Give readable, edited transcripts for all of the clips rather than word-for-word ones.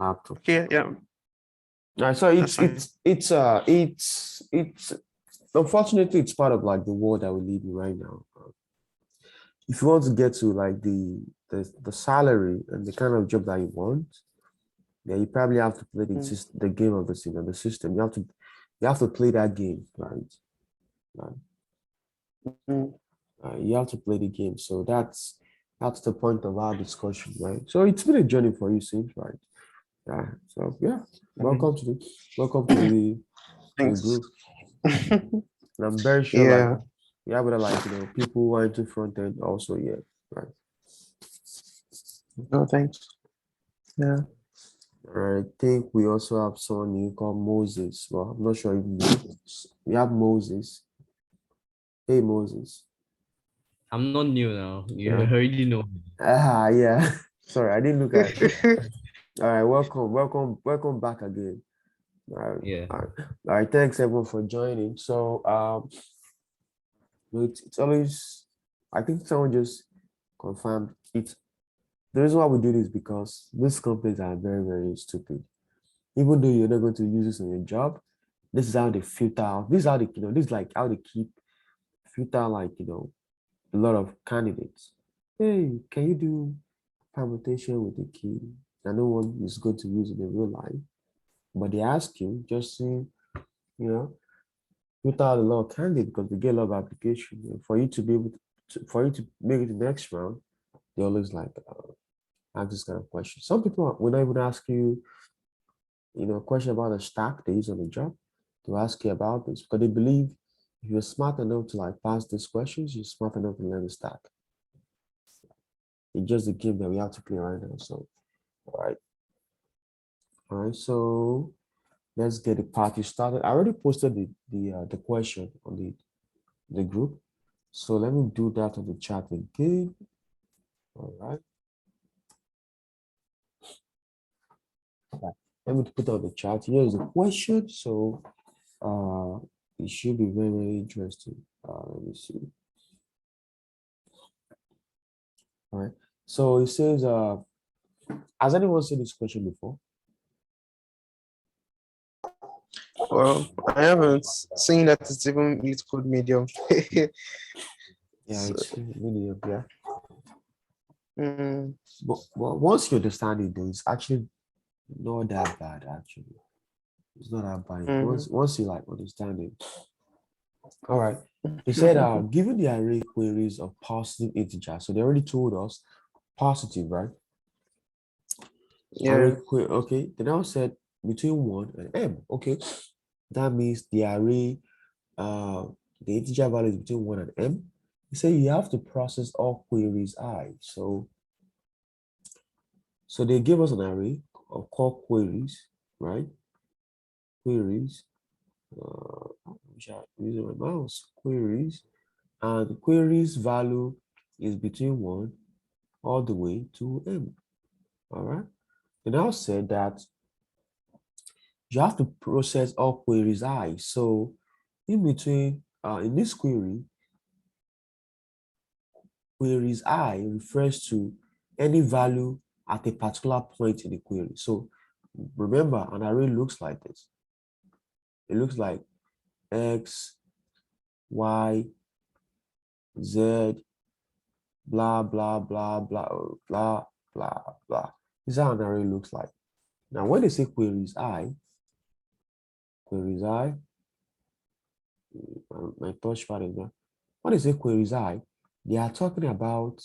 laptop. Okay, yeah, Right, so that's fine. it's unfortunately it's part of like the world that we live in right now. If you want to get to like the salary and the kind of job that you want, then you probably have to play the game of the system. You have to play that game, right? Right. Mm. You have to play the game. So that's the point of our discussion, right? So it's been a journey for you, seems right. Yeah. So yeah, welcome to the Thanks. group. And I'm very sure like Yeah. yeah, but like people who are into front end also, yeah, right. No, thanks. Yeah. I think we also have someone new called Moses. Well, I'm not sure if you know. We have Moses. Hey Moses. I'm not new now. You Yeah. already know. Yeah. Sorry, I didn't look at it. All right, welcome back again. All right, Yeah. all right. All right, thanks everyone for joining. So it's always I think someone just confirmed it. The reason why we do this because these companies are very, very stupid. Even though you're not going to use this in your job, this is how they filter out. This is how they, this is like how they keep filter like, a lot of candidates. Hey, can you do permutation with the key that no one is going to use in the real life? But they ask you just to, filter out a lot of candidates because they get a lot of application. For you to be able for you to make it to the next round, they always like ask this kind of question. Some people will not even ask you, a question about the stack they use on the job to ask you about this because they believe if you're smart enough to like pass these questions, you're smart enough to learn the stack. It's just the game that we have to play right now. So, all right. So let's get the party started. I already posted the question on the group. So let me do that on the chat again. All right. Let me put on the chat. Here's the question. So it should be very, very interesting. Let me see. All right. So it says, has anyone seen this question before? Well, I haven't seen that it's even Leetcode medium. Yeah, it's really yeah. Mm. But once you understand it, though, it's actually not that bad. Actually, it's not that bad. Once you like understand it. All right. They said, given the array queries of positive integer, so they already told us positive, right? Yeah. Array okay. They now said between 1 and m. Okay, that means the array, the integer value is between 1 and m. They say you have to process all queries I. So they give us an array of called queries, right? Queries. Using my mouse. Queries, and the queries value is between 1 all the way to m. All right. They now said that you have to process all queries I. So in between, in this query, queries I refers to any value at a particular point in the query. So remember, an array looks like this. It looks like X, Y, Z, blah, blah, blah, blah, blah, blah, blah. This is how an array looks like. Now, when they say queries I, my touchpad is there. When they say queries I, they are talking about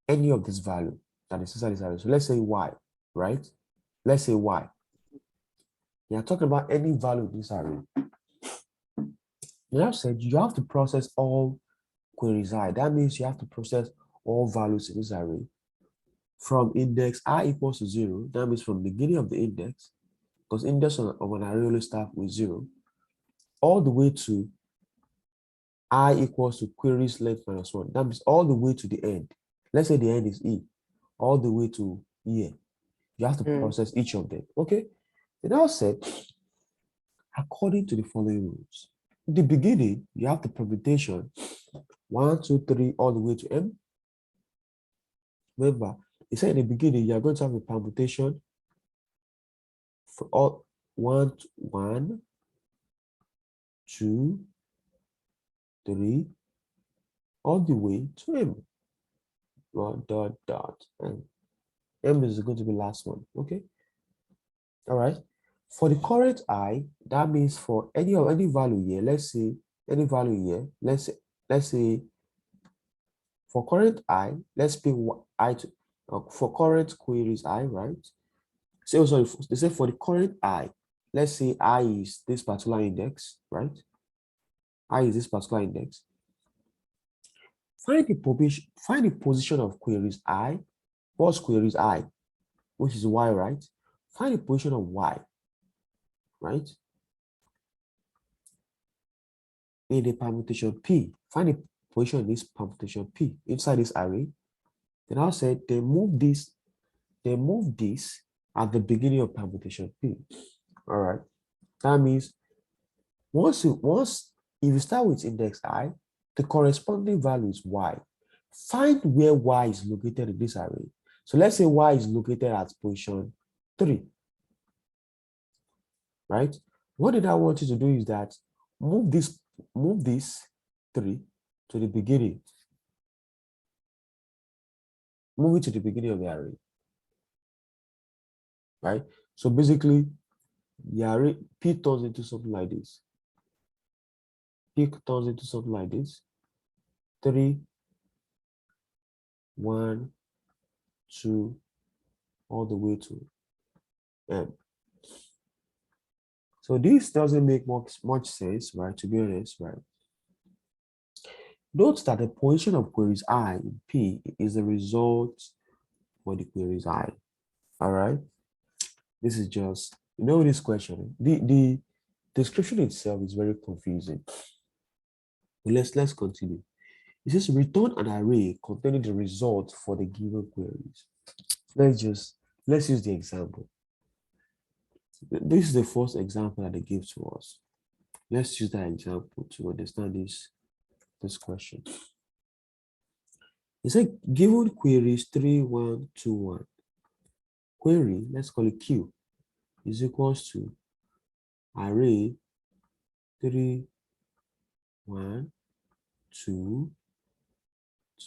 any of this value that is inside this array. So let's say Y, right? Let's say Y. They are talking about any value in this array. They have said you have to process all queries I. That means you have to process all values in this array from index I equals to 0. That means from the beginning of the index, because index of an array always starts with 0, all the way to I equals to queries length minus 1. That means all the way to the end. Let's say the end is E, all the way to here. You have to process each of them. Okay. They now said, according to the following rules. In the beginning, you have the permutation 1, 2, 3, all the way to m. Remember, they said in the beginning, you are going to have a permutation for all 1, 2, 3, all the way to M. Dot, and M is going to be last one. Okay. All right. For the current I, that means for any value here, let's say any value here, let's say for current I, let's pick I to for current queries I, right? So sorry, they say for the current I, let's say I is this particular index, right? I is this particular index. Find the position of queries I. What's queries I? Which is Y, right? Find the position of Y, right? In the permutation P. Find the position of this permutation P inside this array. Then I said they move this at the beginning of permutation P. All right. That means if you start with index I, the corresponding value is Y. Find where Y is located in this array. So let's say Y is located at position 3. Right? What did I want you to do is that move this 3 to the beginning. Move it to the beginning of the array. Right? So basically, the array P turns into something like this. P turns into something like this. 3, 1, 2, all the way to M. So this doesn't make much sense, right? To be honest, right? Note that the position of queries I in P is the result for the queries I. All right. This is just, this question. The description itself is very confusing. But let's continue. It says return an array containing the result for the given queries. Let's use the example. This is the first example that they give to us. Let's use that example to understand this question. It said given queries 3, 1, 2, 1. Query, let's call it Q, is equals to array 3, 1, 2,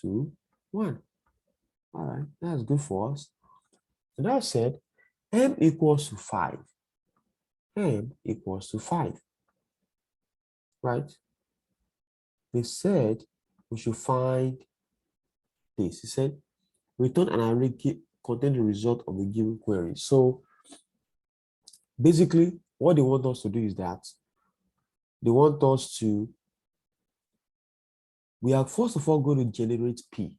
2, 1. All right, that's good for us. So that said, M equals to 5. M equals to 5. Right? They said we should find this. He said return an array containing the result of the given query. So basically, what they want us to do is that they want us to, we are first of all going to generate P.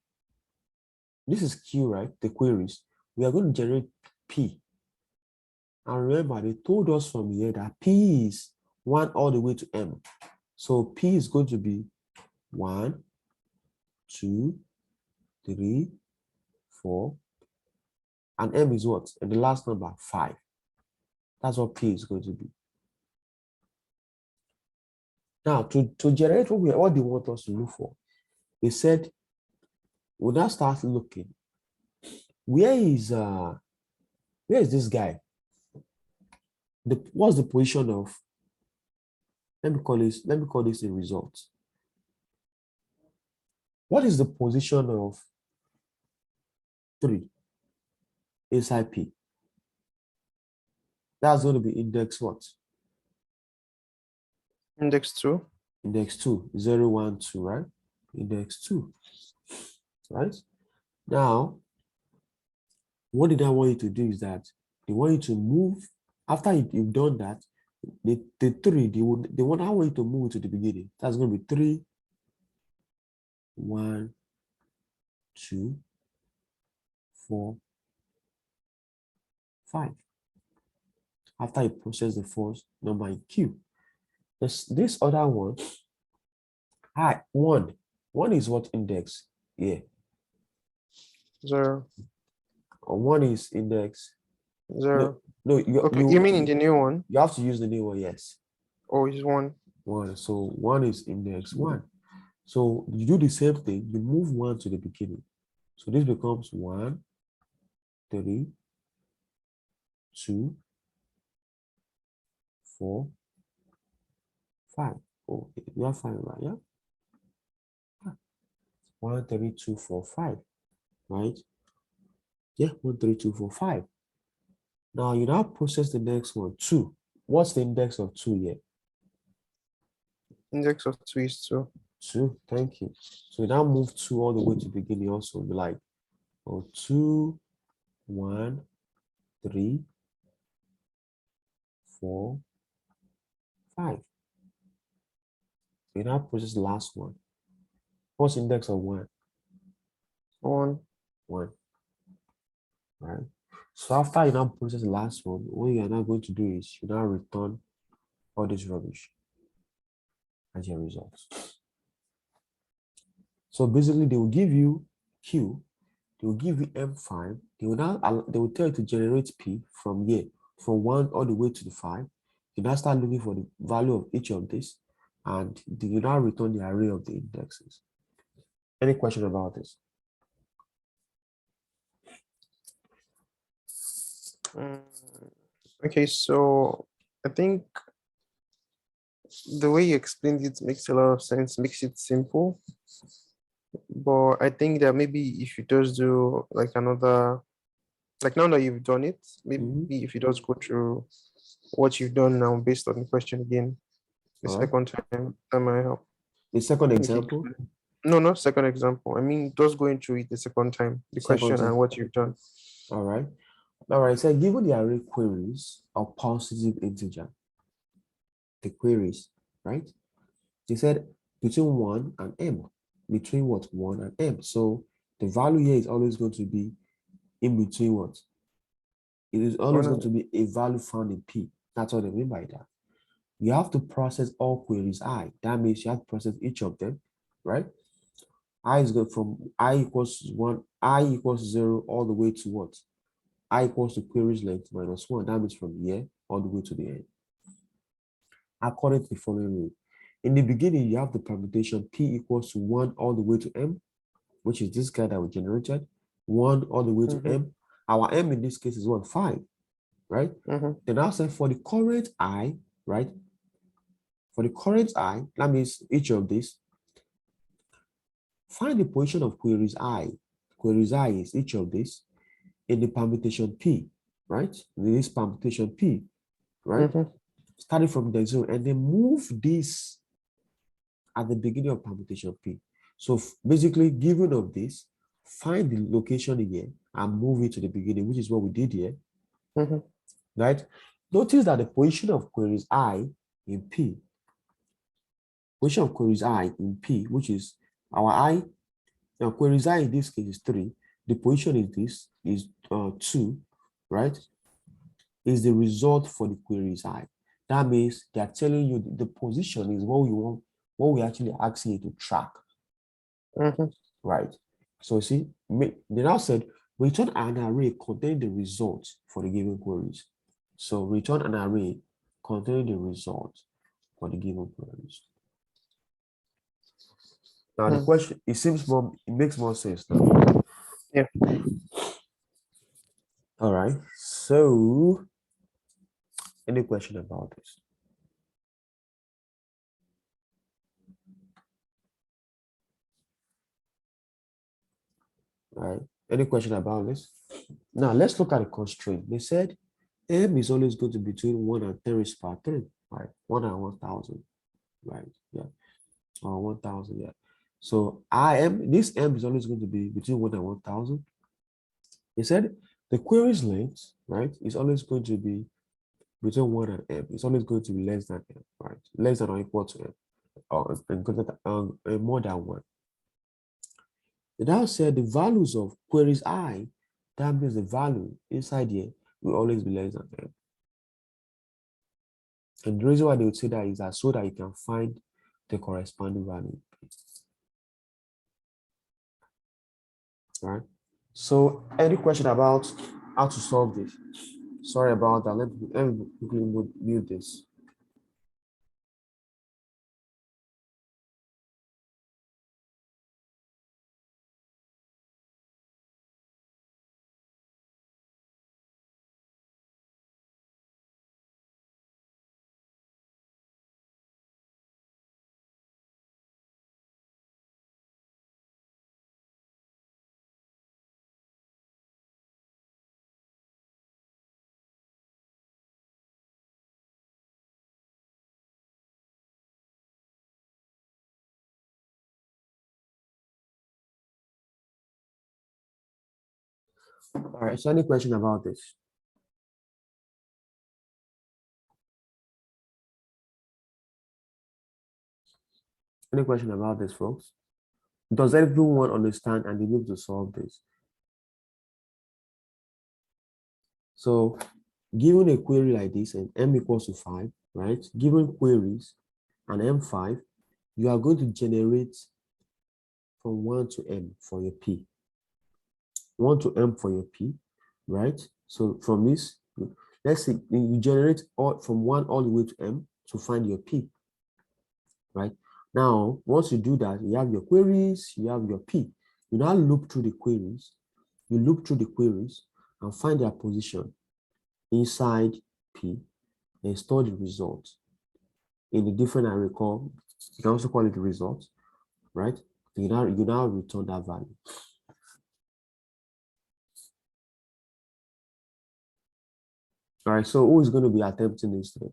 This is Q, right? The queries. We are going to generate P. And remember, they told us from here that P is 1 all the way to M. So P is going to be 1, 2, 3, 4, and M is what? And the last number, 5. That's what P is going to be. Now, to generate what they want us to look for, they said, we'll now start looking. Where is this guy? What's the position of, let me call this the result. What is the position of 3 inside P? That's going to be index what? Index 2. Index 2, 0, 1, 2, right? Index 2, right? Now, what did I want you to do is that they want you to move, after you've done that, the 3, I want you to move to the beginning. That's going to be 3, 1, 2, 4, 5. After you process the first number in Q. This other one, 1. 1 is what index? Yeah. 0. Or 1 is index. 0. No, You mean in the new one? You have to use the new one, yes. Oh, it's 1. 1. So 1 is index 1. So you do the same thing, you move 1 to the beginning. So this becomes 1, 3, 2, 4, 5. Oh, we are fine, right? Yeah. 1, 3, 2, 4, 5. Right? Yeah, 1, 3, 2, 4, 5. Now you now process the next one, 2. What's the index of 2 here? Index of 2 is 2. 2, thank you. So you now move 2 all the way to the beginning also. Be like, 2, 1, 3, 4, 5. You now process the last one. What's the index of 1? 1. 1. Right? So after you now process the last one, what you are now going to do is you now return all this rubbish as your results. So basically, they will give you Q, they will give you M5, they will tell you to generate P from here, from 1 all the way to the 5. You now start looking for the value of each of this, and you now return the array of the indexes. Any question about this? Okay, so I think the way you explained it makes a lot of sense, makes it simple. But I think that maybe if you just do like another, like now that you've done it, maybe if you just go through what you've done now based on the question again, the All right. second time, that might help. The second Okay. example, No, not second example. I mean, just going through it the second time, the question time. and what you've done. All right. All right. So given the array queries of positive integer, the queries, right? They said between 1 and m. Between what? 1 and m. So the value here is always going to be in between what? It is always going to be a value found in P. That's what I mean by that. You have to process all queries I. That means you have to process each of them, right? I is going from I equals 1, I equals 0 all the way to what? I equals to queries length minus 1. That means from here all the way to the end. According to the following rule. In the beginning, you have the permutation P equals to 1 all the way to m, which is this guy that we generated, 1 all the way to m. Our m in this case is 1, 5, right? Then I said for the current I, right? For the current I, that means each of these, find the position of queries I. Queries I is each of these in the permutation P, right? In this permutation P, right? Starting from the 0, and then move this at the beginning of permutation P. So basically, given of this, find the location here and move it to the beginning, which is what we did here, right? Notice that the position of queries I in P, position of queries I in P, which is our I, now queries I in this case is 3, the position is this, is 2, right? Is the result for the queries I. That means they are telling you the position is what we want, what we actually asking you to track. Right. So see, they now said return an array containing the results for the given queries. So return an array containing the results for the given queries. Now the question, it makes more sense now. Yeah. All right. So any question about this? All right. Any question about this? Now let's look at the constraint. They said m is always going to be between 1 and 10 raised to power 3, right? 1 and 1,000, right? Yeah. Or 1,000, yeah. So this m is always going to be between 1 and 1,000. They said the query's length, right, is always going to be between 1 and m. It's always going to be less than m, right? Less than or equal to m, or more than 1. They now said the values of queries I, that means the value inside here will always be less than m. And the reason why they would say that is that so that you can find the corresponding value. Right? So any question about how to solve this? Sorry about that. Let me quickly mute this. All right, so any question about this? Any question about this, folks? Does everyone understand and be able to solve this? So given a query like this and m equals to 5, right? Given queries and m5, you are going to generate from 1 to m for your p. 1 to m for your p, right? So from this, let's say you generate all from 1 all the way to m to find your p, right? Now, once you do that, you have your queries, you have your p. You now loop through the queries, and find their position inside p and store the result in a different array called, you can also call it the result, right? You now return that value. All right, so who is going to be attempting this today?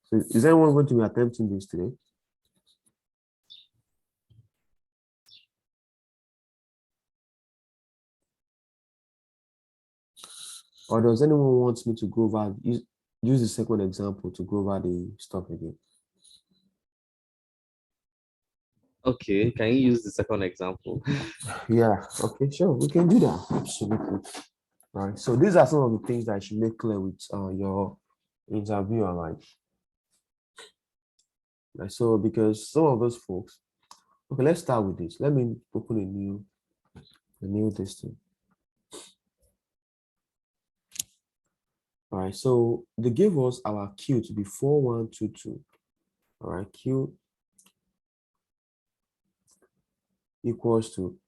So is anyone going to be attempting this today? Or does anyone want me to go over, use the second example to go over the stuff again? Okay, can you use the second example? Yeah, okay, sure, we can do that. Absolutely. All right, so these are some of the things that I should make clear with your interviewer, right? So because some of those folks, okay, let's start with this. Let me open a new thing. All right, so they gave us our Q to be 4122. All right, Q equals to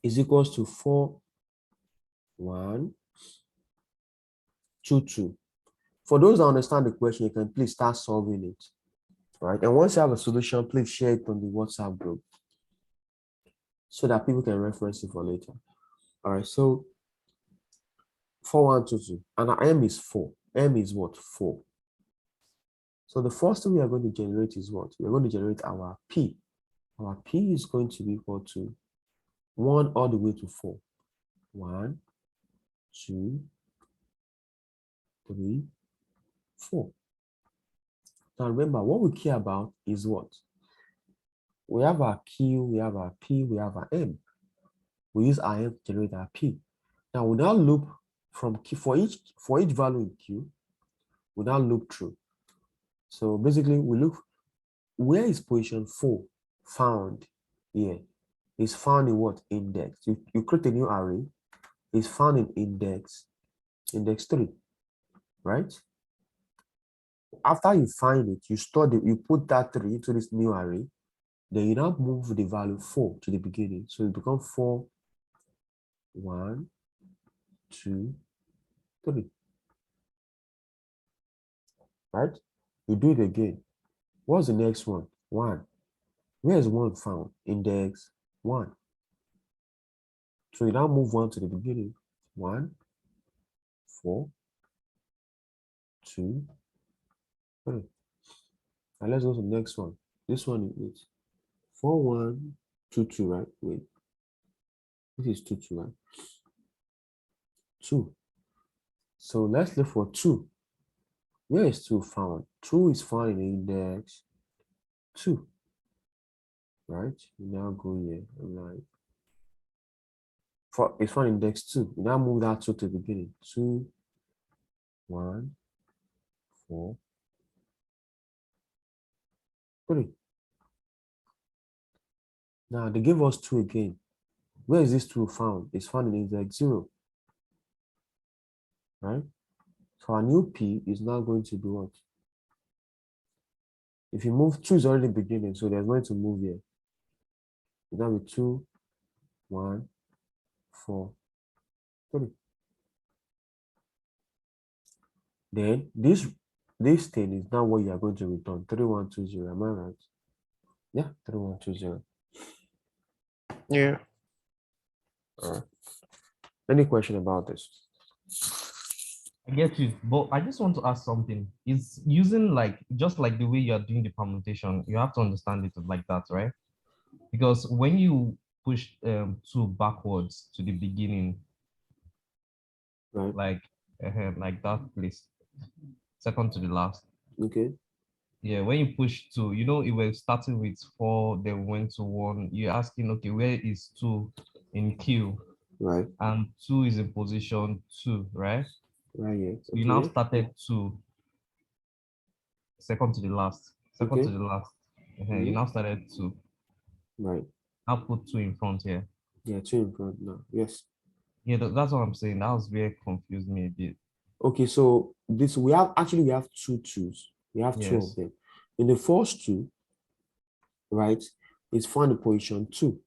is equals to 4122. For those that understand the question, you can please start solving it. All right, and once you have a solution, please share it on the WhatsApp group so that people can reference it for later. All right, so 4122, and our M is 4. M is what? 4. So the first thing we are going to generate is what? We're going to generate our P. Our P is going to be equal to 1 all the way to 4. 1, 2, 3, 4. Now remember, what we care about is what? We have our Q, we have our P, we have our M. We use our M to generate our P. Now we now loop from Q for each value in Q, we now loop through. So basically we look, where is position 4 found here? It's found in what? Index. You create a new array, it's found in index 3, right? After you find it, you put that 3 into this new array, then you now move the value 4 to the beginning. So it becomes 4, 1, 2, 3. Right? You do it again. What's the next one? 1. Where is 1 found? Index 1. So you now move 1 to the beginning. 1, 4, 2, 3. And let's go to the next one. This one is 4, 1, 2, 2, right? Wait. This is 2, 2, right? 2. So let's look for 2. Where is 2 found? 2 is found in index 2. Right? You now go here and like it's found index 2. You now move that 2 to the beginning. 2, 1, 4, 3. Now they give us 2 again. Where is this 2 found? It's found in index 0. Right? So our new P is now going to be what? If you move 2 is already beginning, so there's going to move here. It's now be 2, 1, 4, 3. Then this thing is now what you are going to return. 3120. Am I right? Yeah, 3120. Yeah. All right. Any question about this? I get you, but I just want to ask something. It's using like just like the way you're doing the permutation, you have to understand it like that, right? Because when you push two backwards to the beginning, Right. like that place, second to the last. Okay. Yeah, when you push two, it was starting with four, then went to one. You're asking, okay, where is two in queue? Right. And two is in position two, right? Right. Yes. You now Okay. started two, second to the last, second to Okay. the last. You Mhm. now started two. Right. Now put two in front here. Yeah. Two in front now. Yes. Yeah, that's what I'm saying. That was where confused me a bit. Okay. So this we have two twos. We have two of Yes. them. In the first two, right, is find the position two.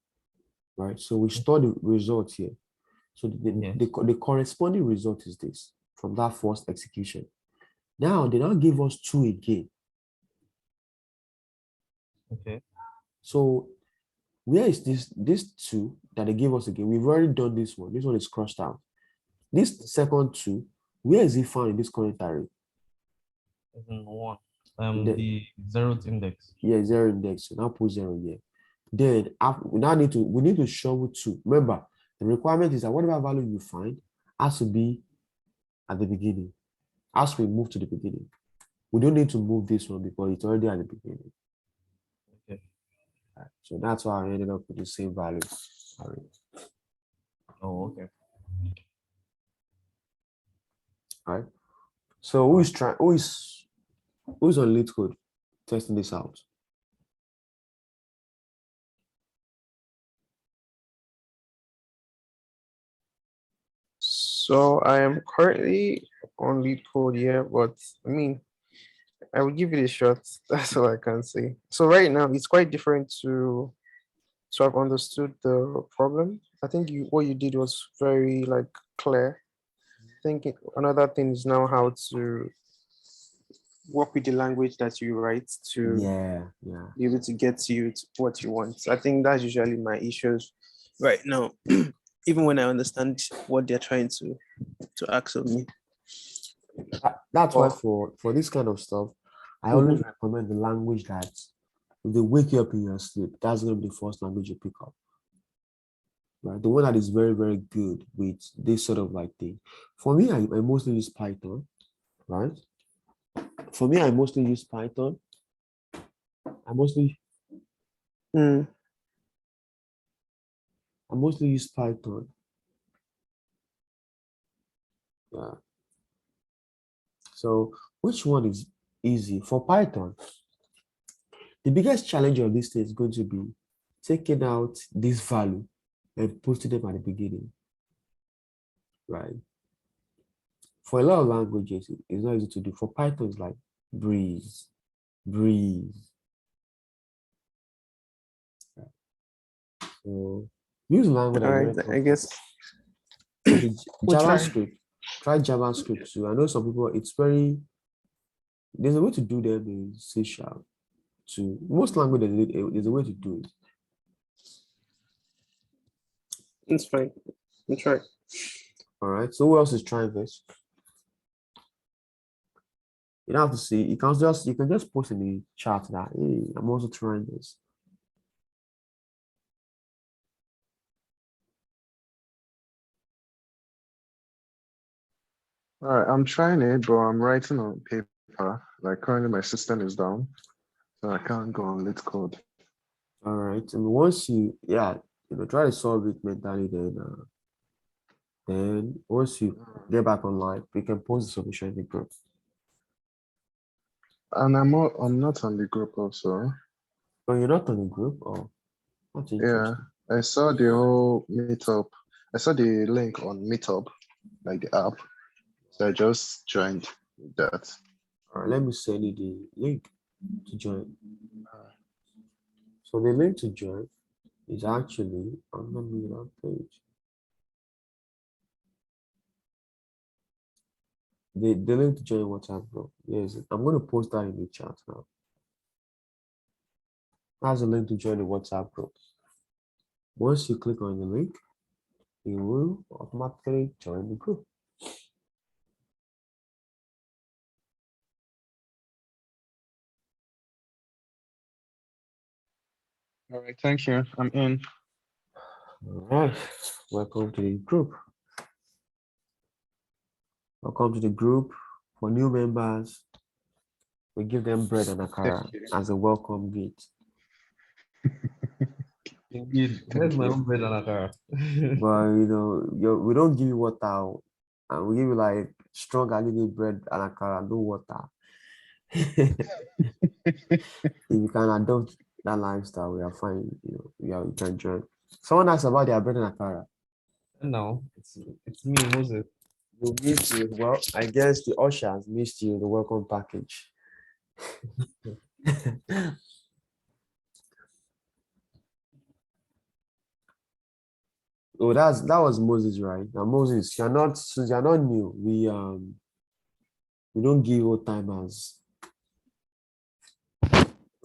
Right. So we store the result here. So Yes. the corresponding result is this from that first execution. Now they now give us two again. Okay. So where is this two that they gave us again? We've already done this one. This one is crossed out. This second two, where is it found in this current array? One. The, The zeroth index. yeah, zero index. So now put zero here. Then we need to show two. Remember, the requirement is that whatever value you find has to be at the beginning. As we move to the beginning. We don't need to move this one because it's already at the beginning. Okay. Right. So that's why I ended up with the same value. Oh, okay. All right. So who's on Leetcode testing this out? So I am currently on Leetcode here, but I mean, I will give it a shot. That's all I can say. So right now, it's quite different to have understood the problem. I think what you did was very like clear. I think another thing is now how to work with the language that you write to Yeah, yeah. be able to get to you to what you want. I think that's usually my issues right now. Even when I understand what they're trying to ask of me. That's why But for this kind of stuff, I always mhm. recommend the language that if they wake you up in your sleep, that's gonna be the first language you pick up. Right? The one that is very, very good with this sort of like thing. For me, I mostly use Python, right? For me, I mostly use Python. I mostly Mm. I mostly use Python. Yeah. So which one is easy? For Python, the biggest challenge of this thing is going to be taking out this value and posting them at the beginning, right? For a lot of languages, it's not easy to do. For Python, it's like breeze, breeze. Right? So use language All that's right, very I comfortable. guess Okay, we'll try. JavaScript. Try JavaScript too. I know some people, it's very, there's a way to do them in C Sharp too. Most languages, there's a way to do it. It's fine. We'll try. All right. So who else is trying this? You don't have to see. You can just post in the chat that hey, I'm also trying this. All right, I'm trying it, but I'm writing on paper. Like currently my system is down, so I can't go on Leetcode. All right. And once try to solve it mentally, then once you get back online, we can post the solution in the group. And I'm not on the group also. But you're not on the group? Oh, that's Yeah, interesting. I saw the whole meetup. I saw the link on Meetup, like the app. So I just joined that. All right, let me send you the link to join. So the link to join is actually on the Meetup page. The link to join WhatsApp group. Yes, I'm going to post that in the chat now. That's a link to join the WhatsApp group. Once you click on the link, you will automatically join the group. All right, thank you. I'm in. All right, welcome to the group. Welcome to the group. For new members, we give them bread and akara Thank you. as a welcome gift. Indeed, Thank here's my you. own bread and akara. But we don't give you water, and we give you like strong alini bread and akara, no water. If you can adopt that lifestyle, we are fine. You can join. Someone asked about their bread and akara. No, it's me, Moses. We missed you. Well, I guess the ushers missed you the welcome package. Oh, that was Moses, right? Now Moses, since you're not new, we don't give old timers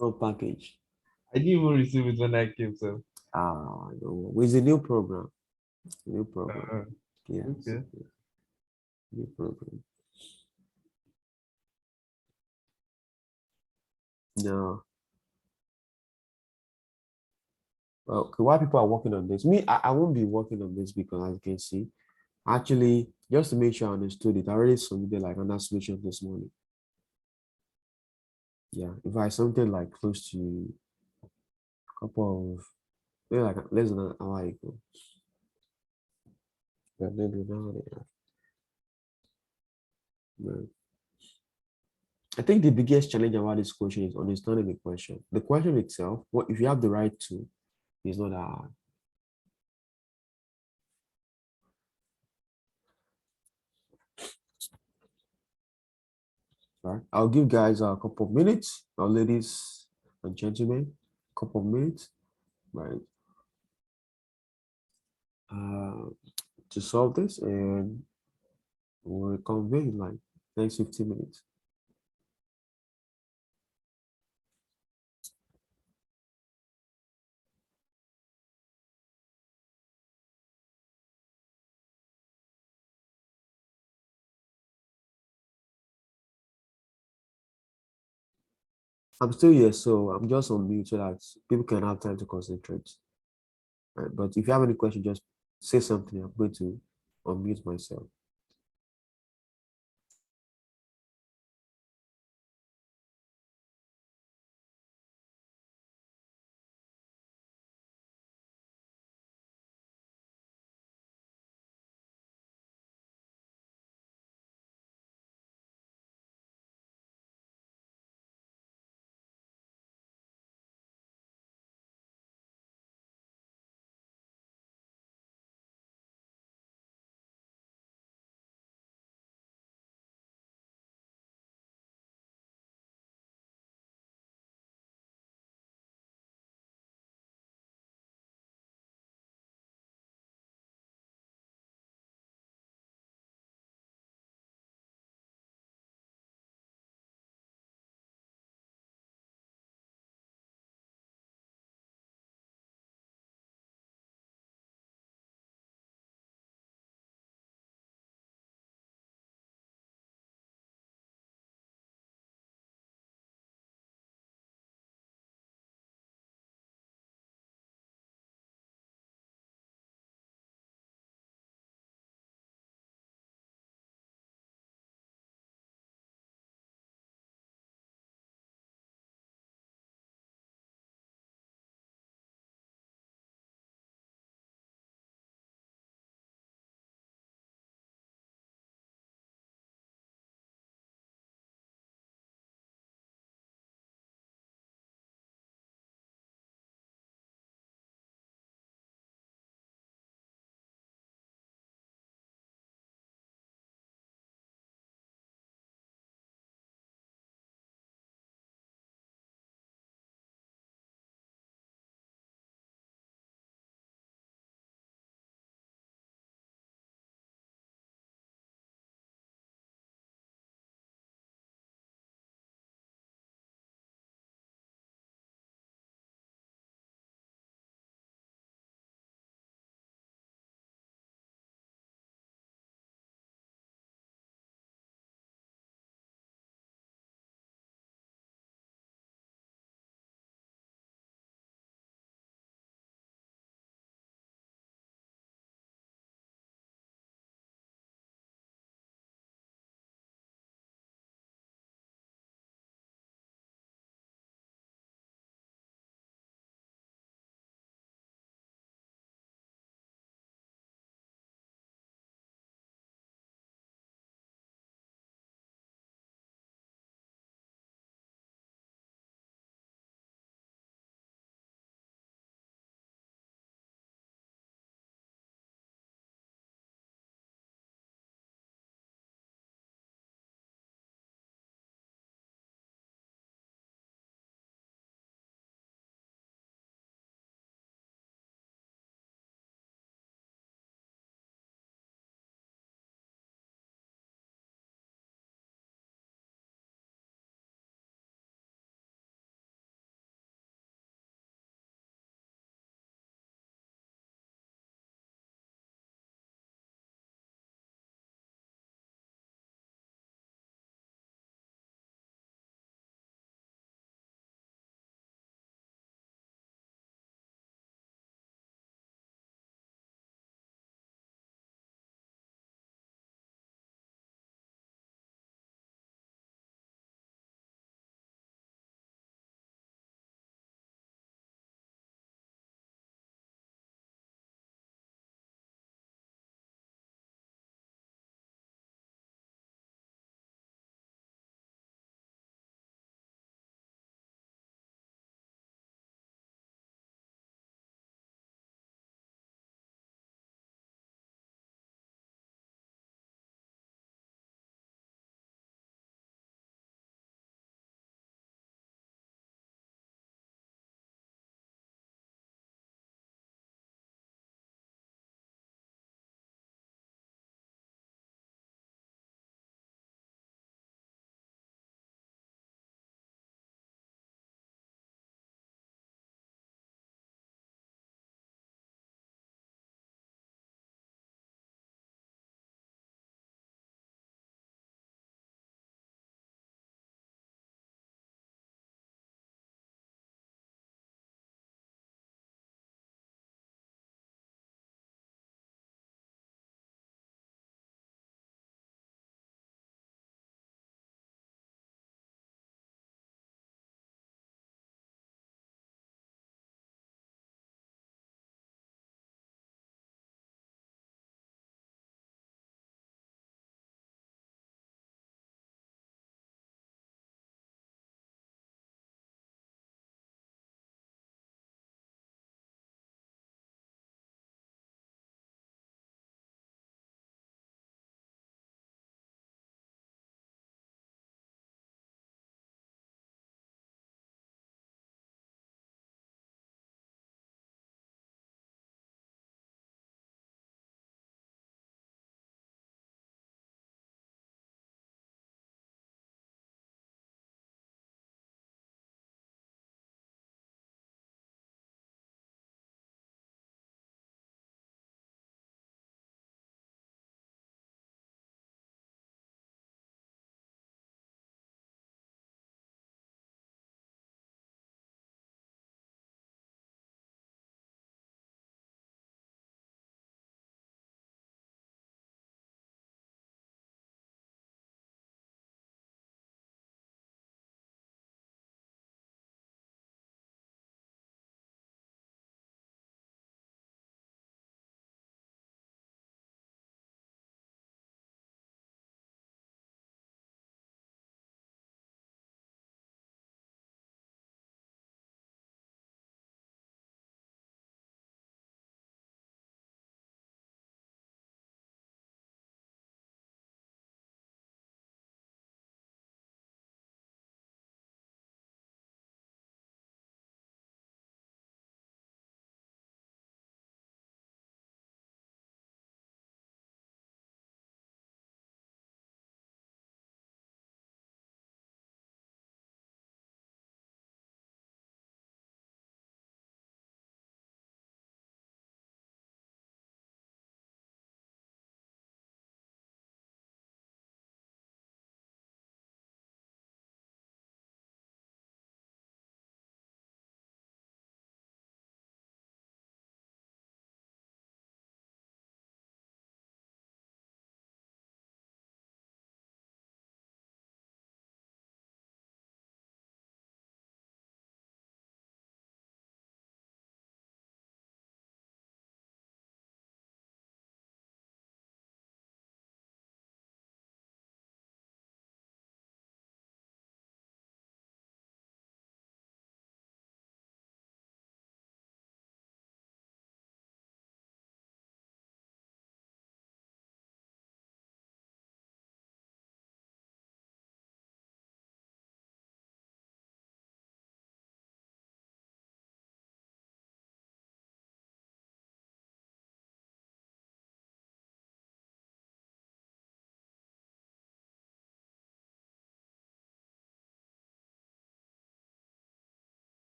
no package. I didn't even receive it when I came, so. No, it's a new program. New program. Yes. Okay. New program. No. Well, okay, why people are working on this? Me, I won't be working on this because as you can see, actually, just to make sure I understood it, I already submitted like another solution this morning. Yeah, if I something like close to a couple of maybe like less than an hour ago. But maybe now they have. No. I think the biggest challenge about this question is understanding the question. The question itself, what if you have the right tool, is not that hard. Right? I'll give guys a couple of minutes, or ladies and gentlemen, a couple of minutes, right? To solve this, and we'll convene in like next 15 minutes. I'm still here, so I'm just on mute so that people can have time to concentrate. Right? But if you have any question, just say something. I'm going to unmute myself.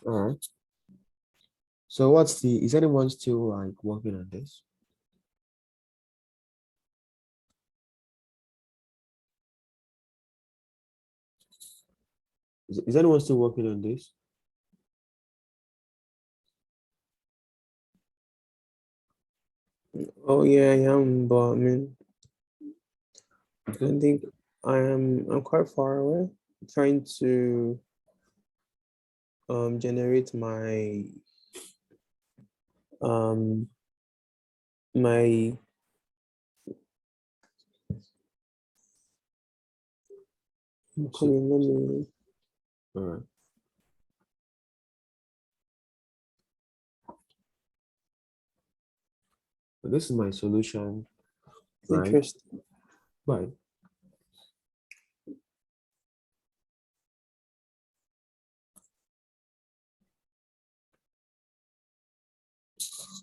All right. So what's the, is anyone still like working on this? Is anyone still working on this? Oh yeah, I am, but I mean, I think I'm quite far away trying to generate my um my So, let me all right. So this is my solution, right? interesting. Right.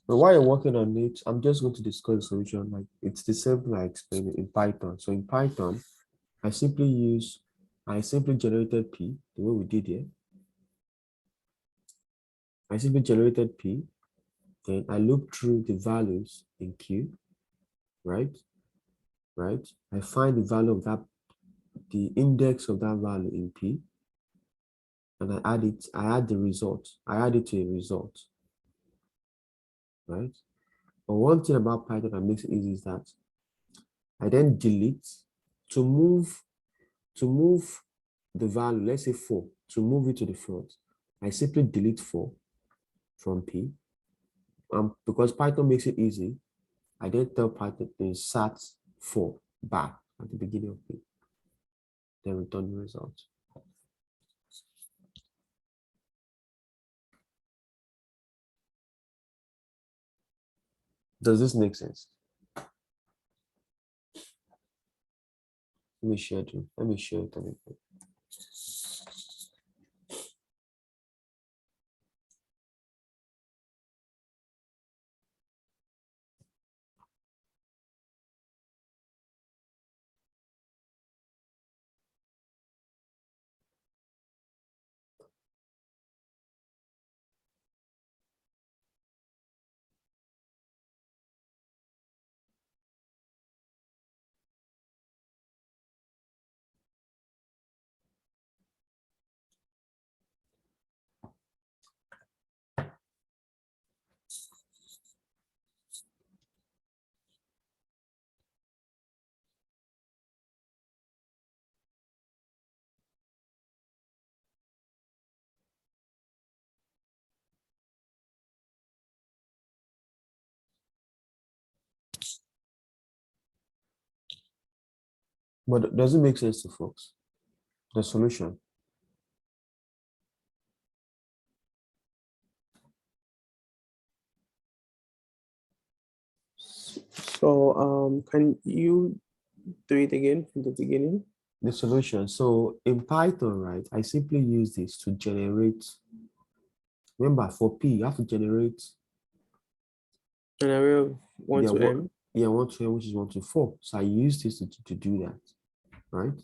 But while you're working on it, I'm just going to discuss the solution. Like it's the same thing I explained in Python. So in Python, I simply generated P the way we did here. I simply generated P, then I loop through the values in Q, right? Right. I find the value of that, the index of that value in P, and I add it, I add the result. I add it to a result, right? But one thing about Python that makes it easy is that I then delete to move the value, let's say 4, to move it to the front. I simply delete 4 from P. Because Python makes it easy, I then tell Python to insert 4 back at the beginning of P, then return the result. Does this make sense? Let me share it. Let me share it. But does it make sense to folks? The solution. So can you do it again from the beginning? The solution. So in Python, right, I simply use this to generate. Remember, for P, you have to generate An array of 1 yeah, to m. yeah, 1 to n, which is 1 to 4. So I use this to do that, right?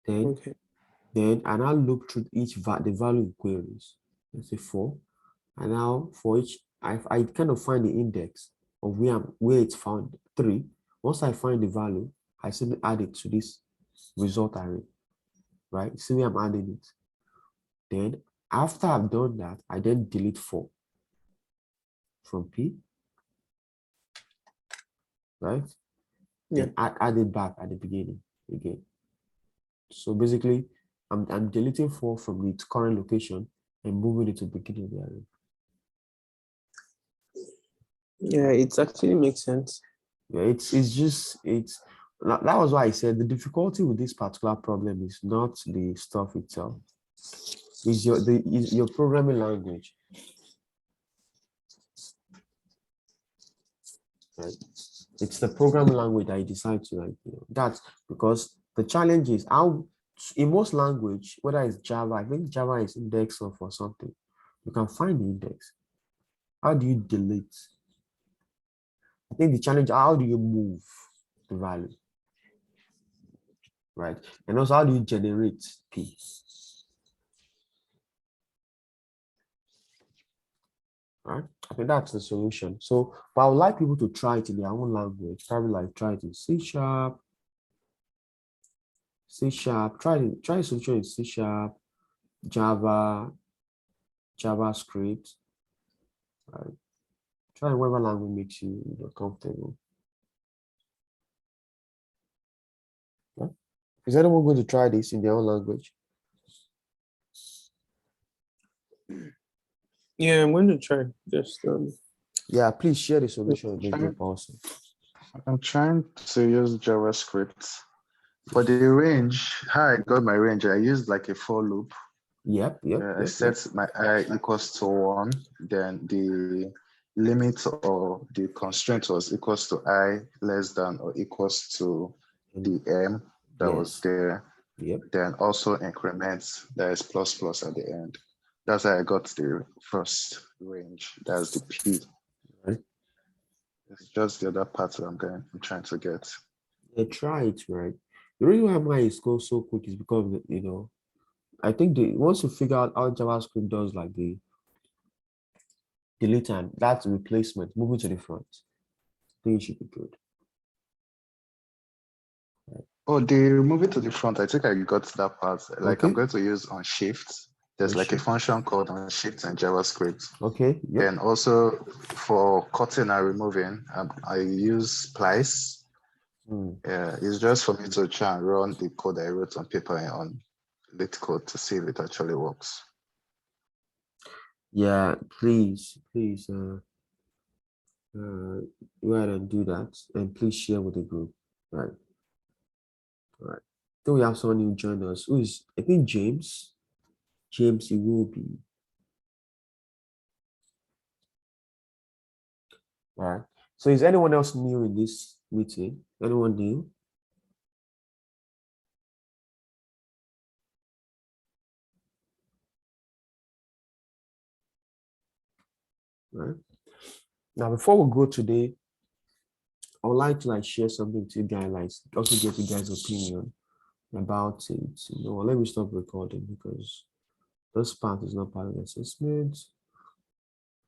Okay. Then I now look through the value of queries. Let's say 4. And now for each, I kind of find the index of where it's found 3. Once I find the value, I simply add it to this result array, right? See where I'm adding it. Then after I've done that, I then delete 4 from P, right? Yeah. Then add it back at the beginning again. So basically, I'm deleting 4 from its current location and moving it to the beginning of the array. Yeah, it actually makes sense. Yeah, that was why I said the difficulty with this particular problem is not the stuff itself. Is your programming language. Right? It's the programming language that you decide to that's because the challenge is how in most language, whether it's Java, I think Java is index of or something. You can find the index. How do you delete? I think the challenge, how do you move the value? Right? And also how do you generate P? right? I think that's the solution. So, but I would like people to try it in their own language. Probably like try it in C#, try a solution in C#, Java, JavaScript. Right? Try whatever language makes you, comfortable. Yeah? Is anyone going to try this in their own language? Yeah, I'm going to try. Just Yeah, please share the solution in the group also. I'm trying to use JavaScript. For the range, how I got my range, I used like a for loop. Yep. I set my I equals to 1, then the limit or the constraint was equals to I less than or equals to the M that was there. Yep. Then also increments, that is plus plus at the end. That's how I got the first range. That's the P. Right. It's just the other part that I'm trying to get. Yeah, try it, right? The reason why mine is go so quick is because, I think once you figure out how JavaScript does like the delete and that's replacement, moving to the front, I think it should be good. Right. Oh, they move it to the front. I think I got that part. Like Okay. I'm going to use on shift. There's like a function called on shift and JavaScript. Okay. Yep. Then also for cutting and removing, I use splice. It's just for me to try and run the code I wrote on paper on Leetcode to see if it actually works. Yeah, please, go ahead and do that, and please share with the group. Right. All right. Then we have someone who joined us. Who is? I think James. James, he will be. All right. So is anyone else new in this meeting? Anyone new? Right. Now, before we go today, I would like to share something to you guys, also get you guys' opinion about it. Let me stop recording because this part is not part of the assessment.